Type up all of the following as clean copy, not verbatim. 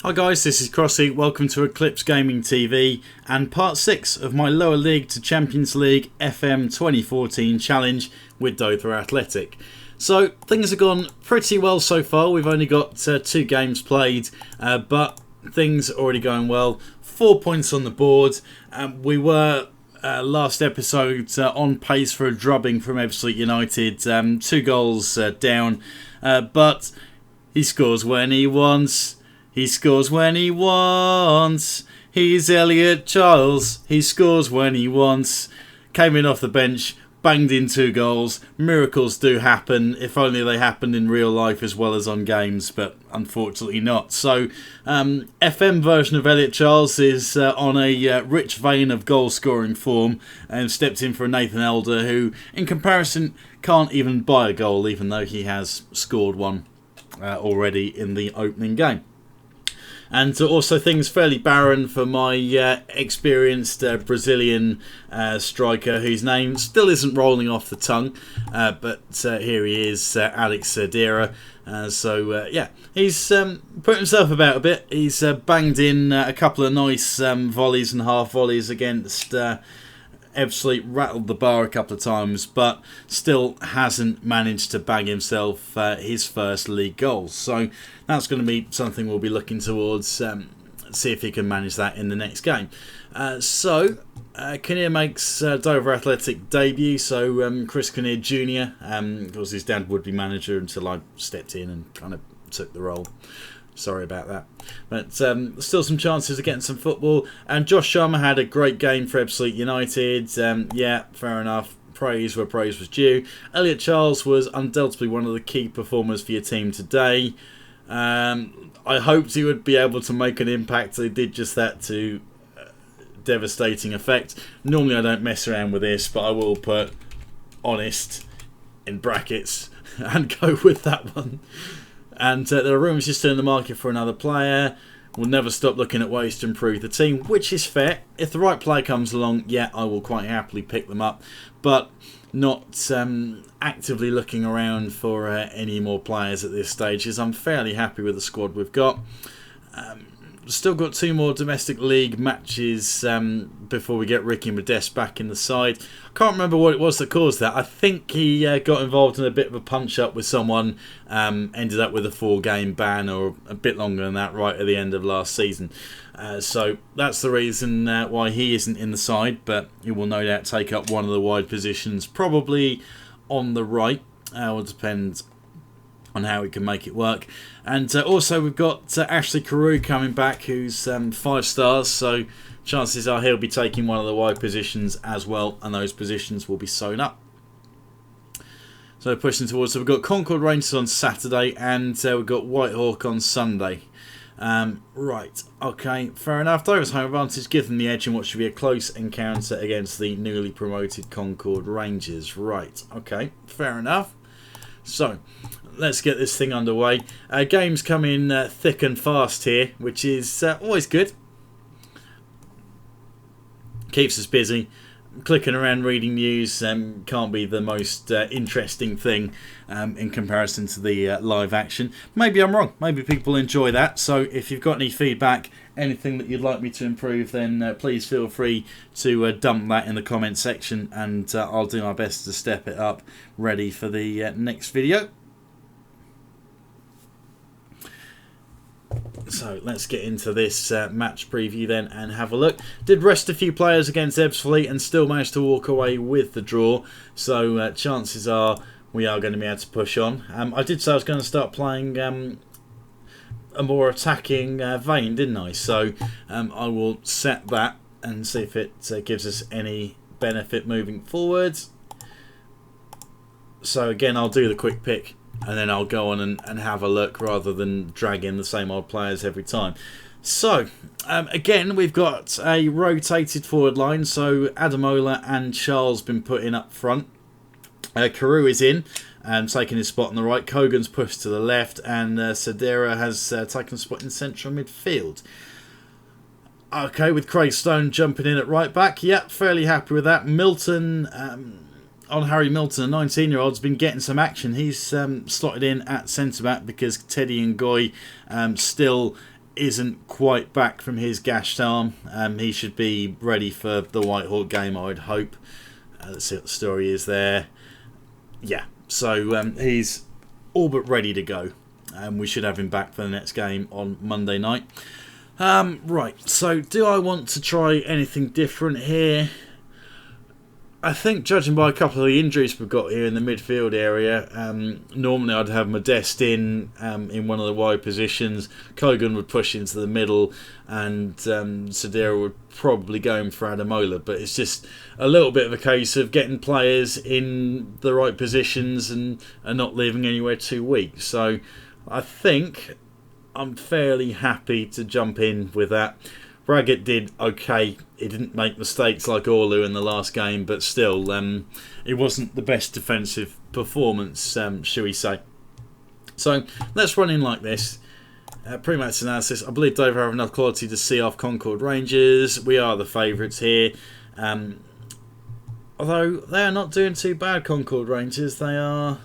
Hi guys, this is Crossy. Welcome to Eclipse Gaming TV and part 6 of my Lower League to Champions League FM 2014 challenge with Dover Athletic. So things have gone pretty well so far. We've only got 2 games played, but things are already going well. 4 points on the board. We were last episode on pace for a drubbing from Ebbsfleet United. 2 goals down, but he scores when he wants. He scores when he wants. He's Elliot Charles. He scores when he wants. Came in off the bench, banged in 2 goals. Miracles do happen, if only they happened in real life as well as on games, but unfortunately not. So, FM version of Elliot Charles is on a rich vein of goal-scoring form and stepped in for Nathan Elder, who, in comparison, can't even buy a goal, even though he has scored one already in the opening game. And also things fairly barren for my experienced Brazilian striker, whose name still isn't rolling off the tongue, but here he is, Alex Cerdera. Yeah, he's put himself about a bit. He's banged in a couple of nice volleys and half volleys against Ebbsfleet, rattled the bar a couple of times, but still hasn't managed to bag himself his first league goal. So that's going to be something we'll be looking towards, see if he can manage that in the next game. Kinnear makes Dover Athletic debut, so Chris Kinnear Jr., of course his dad would be manager until I stepped in and kind of took the role. Sorry about that. But still some chances of getting some football. And Josh Sharma had a great game for Ebbsfleet United. Yeah, fair enough. Praise where praise was due. Elliot Charles was undoubtedly one of the key performers for your team today. I hoped he would be able to make an impact. He did just that to devastating effect. Normally I don't mess around with this, but I will put honest in brackets and go with that one. And there are rumours just in the market for another player. We'll never stop looking at ways to improve the team, which is fair. If the right player comes along, yeah, I will quite happily pick them up. But not actively looking around for any more players at this stage, as I'm fairly happy with the squad we've got. Still got 2 more domestic league matches before we get Ricky Modeste back in the side. Can't remember what it was that caused that. I think he got involved in a bit of a punch-up with someone, ended up with a 4-game ban or a bit longer than that right at the end of last season. So that's the reason why he isn't in the side, but he will no doubt take up one of the wide positions, probably on the right. Will depend on how we can make it work. And also we've got Ashley Carew coming back, who's 5 stars, so chances are he'll be taking one of the wide positions as well, and those positions will be sewn up. So pushing towards, so we've got Concord Rangers on Saturday, and we've got Whitehawk on Sunday. Right, okay, fair enough. Dover's home advantage, give them the edge in what should be a close encounter against the newly promoted Concord Rangers. Right, okay, fair enough. So, let's get this thing underway. Games come in thick and fast here, which is always good. Keeps us busy. Clicking around reading news can't be the most interesting thing in comparison to the live action. Maybe I'm wrong. Maybe people enjoy that. So if you've got any feedback, anything that you'd like me to improve, then please feel free to dump that in the comment section, and I'll do my best to step it up ready for the next video. So let's get into this match preview then and have a look. Did rest a few players against Ebbsfleet and still managed to walk away with the draw. So chances are we are going to be able to push on. I did say I was going to start playing a more attacking vein, didn't I? So I will set that and see if it gives us any benefit moving forwards. So again, I'll do the quick pick, and then I'll go on and have a look rather than drag in the same old players every time. So, again, we've got a rotated forward line. So, Adamola and Charles been put in up front. Carew is in, taking his spot on the right. Kogan's pushed to the left, and Cerdera has taken a spot in central midfield. Okay, with Craig Stone jumping in at right back. Yep, fairly happy with that. Milton... on Harry Milton, a 19-year-old, has been getting some action. He's slotted in at centre-back because Teddy and Goy still isn't quite back from his gashed arm. He should be ready for the Whitehawk game, I would hope. Let's see what the story is there. Yeah, so he's all but ready to go. We should have him back for the next game on Monday night. Right, so do I want to try anything different here? I think, judging by a couple of the injuries we've got here in the midfield area, normally I'd have Modeste in one of the wide positions. Kogan would push into the middle, and Sedera would probably go in for Adamola. But it's just a little bit of a case of getting players in the right positions and not leaving anywhere too weak. So I think I'm fairly happy to jump in with that. Braggett did okay. He didn't make mistakes like Orlu in the last game, but still, it wasn't the best defensive performance, shall we say. So let's run in like this. Pre-match analysis. I believe Dover have enough quality to see off Concord Rangers. We are the favourites here. Although they are not doing too bad, Concord Rangers. They are...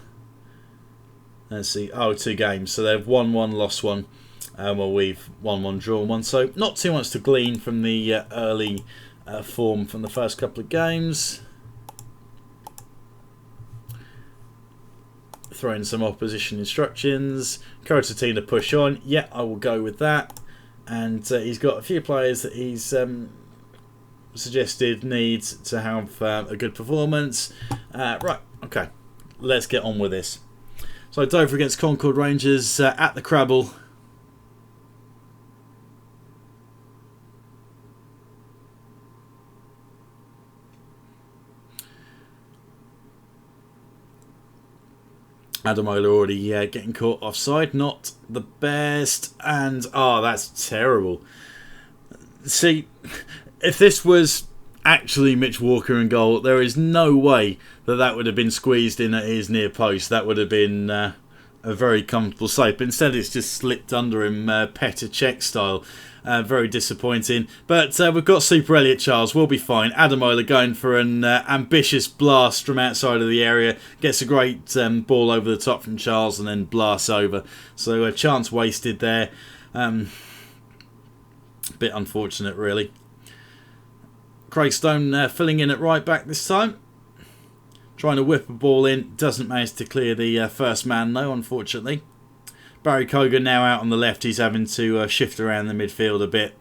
Let's see. Oh, 2 games. So they've won 1, lost 1. Well, we've won 1, drawn 1. So not too much to glean from the early form from the first couple of games. Throw in some opposition instructions. Encourage to push on. Yeah, I will go with that. And he's got a few players that he's suggested need to have a good performance. Right, okay. Let's get on with this. So Dover against Concord Rangers at the Crabble. Adamola already getting caught offside. Not the best. And, that's terrible. See, if this was actually Mitch Walker in goal, there is no way that would have been squeezed in at his near post. That would have been a very comfortable save. But instead it's just slipped under him, Petr Cech style. Very disappointing. But we've got Super Elliot Charles. We'll be fine. Adamola going for an ambitious blast from outside of the area. Gets a great ball over the top from Charles and then blasts over. So a chance wasted there. Bit unfortunate, really. Craig Stone filling in at right back this time. Trying to whip a ball in. Doesn't manage to clear the first man, though, unfortunately. Barry Kogan now out on the left. He's having to shift around the midfield a bit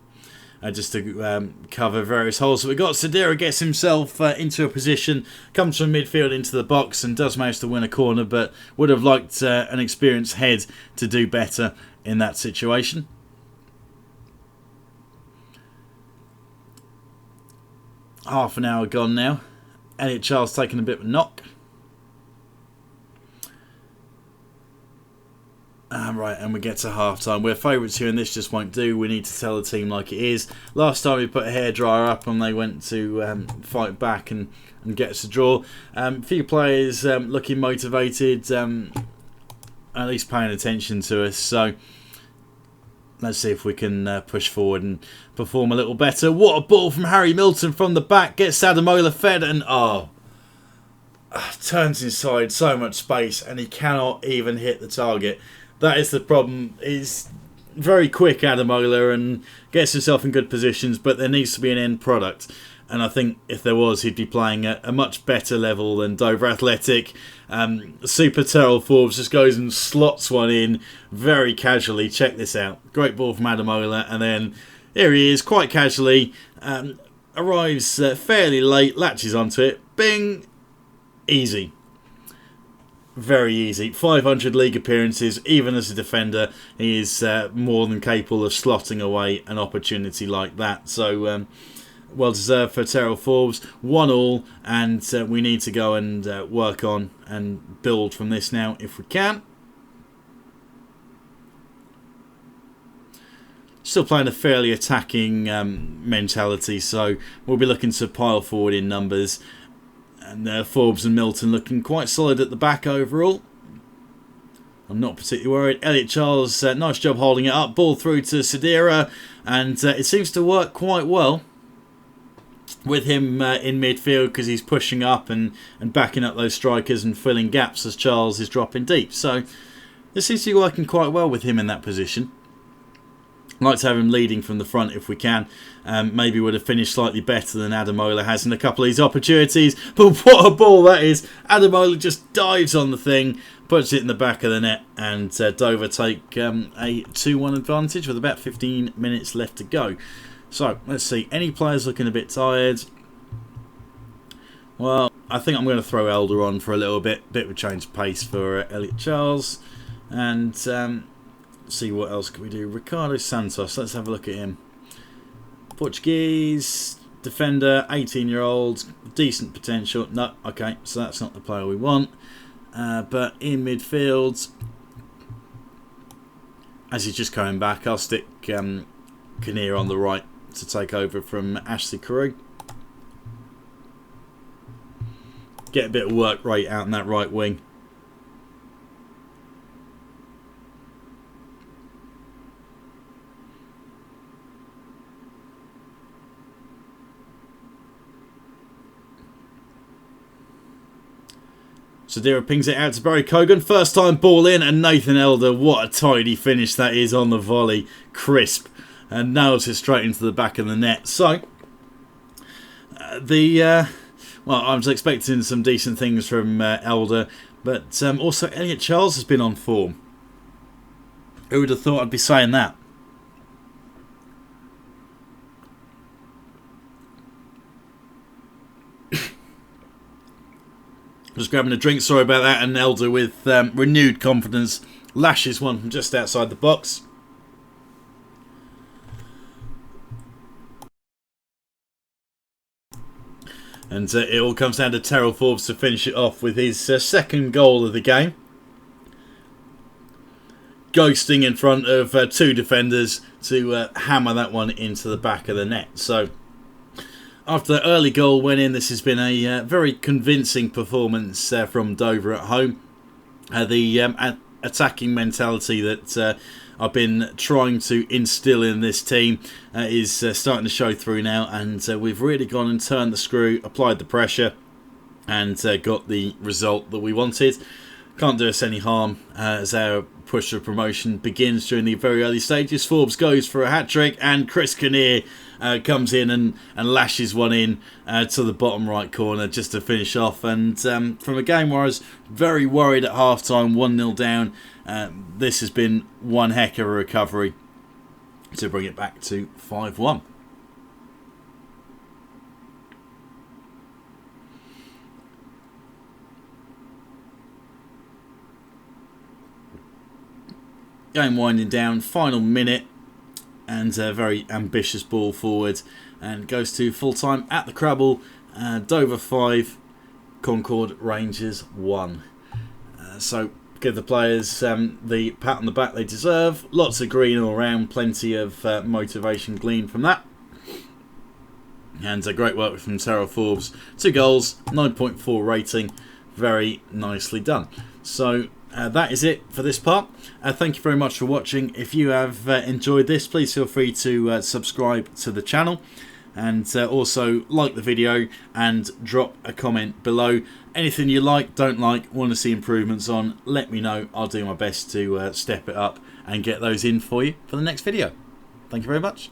just to cover various holes. So we've got Sedera gets himself into a position, comes from midfield into the box and does manage to win a corner, but would have liked an experienced head to do better in that situation. Half an hour gone now. Elliot Charles taking a bit of a knock. Right, and we get to half-time. We're favourites here and this just won't do. We need to tell the team like it is. Last time we put a hairdryer up and they went to fight back and get us a draw. A few players looking motivated, at least paying attention to us. So let's see if we can push forward and perform a little better. What a ball from Harry Milton from the back. Gets Adamola fed and turns inside, so much space, and he cannot even hit the target. That is the problem. He's very quick, Adamola, and gets himself in good positions, but there needs to be an end product. And I think if there was, he'd be playing at a much better level than Dover Athletic. Super Terrell Forbes just goes and slots one in very casually. Check this out. Great ball from Adamola, and then here he is, quite casually. Arrives fairly late, latches onto it. Bing! Easy. Very easy. 500 league appearances. Even as a defender, he is more than capable of slotting away an opportunity like that. So, well deserved for Terrell Forbes. 1-1, and we need to go and work on and build from this now if we can. Still playing a fairly attacking mentality, so we'll be looking to pile forward in numbers. And Forbes and Milton looking quite solid at the back overall. I'm not particularly worried. Elliot Charles, nice job holding it up. Ball through to Sedera, and it seems to work quite well with him in midfield because he's pushing up and backing up those strikers and filling gaps as Charles is dropping deep. So this seems to be working quite well with him in that position. Like to have him leading from the front if we can. Maybe would have finished slightly better than Ademola has in a couple of these opportunities. But what a ball that is. Ademola just dives on the thing, puts it in the back of the net, and Dover take a 2-1 advantage with about 15 minutes left to go. So, let's see. Any players looking a bit tired? Well, I think I'm going to throw Elder on for a little bit. Bit of a change of pace for Elliot Charles. And see what else can we do. Ricardo Santos, let's have a look at him. Portuguese, defender, 18-year-old, decent potential. No, okay, so that's not the player we want. But in midfield, as he's just coming back, I'll stick Kinnear on the right to take over from Ashley Carew. Get a bit of work rate out in that right wing. Sadira pings it out to Barry Cogan. First time ball in, and Nathan Elder, what a tidy finish that is on the volley. Crisp. And nails it straight into the back of the net. So, well, I was expecting some decent things from Elder, but also Elliot Charles has been on form. Who would have thought I'd be saying that? Just grabbing a drink, sorry about that, and Elder with renewed confidence lashes one from just outside the box. And it all comes down to Terrell Forbes to finish it off with his second goal of the game. Ghosting in front of two defenders to hammer that one into the back of the net. So, after the early goal went in, this has been a very convincing performance from Dover at home. The attacking mentality that I've been trying to instill in this team is starting to show through now, and we've really gone and turned the screw, applied the pressure, and got the result that we wanted. Can't do us any harm as our push for promotion begins during the very early stages. Forbes goes for a hat-trick, and Chris Kinnear comes in and lashes one in to the bottom right corner just to finish off. And from a game where I was very worried at half-time, 1-0 down, this has been one heck of a recovery to bring it back to 5-1. Game winding down, final minute, and a very ambitious ball forward, and goes to full time at the Crabble. Dover 5, Concord Rangers 1. So give the players the pat on the back they deserve. Lots of green all around, plenty of motivation gleaned from that. And great work from Terrell Forbes. 2 goals, 9.4 rating, very nicely done. So that is it for this part. Thank you very much for watching. If you have enjoyed this, please feel free to subscribe to the channel, and also like the video and drop a comment below. Anything you like, don't like, want to see improvements on, let me know. I'll do my best to step it up and get those in for you for the next video. Thank you very much.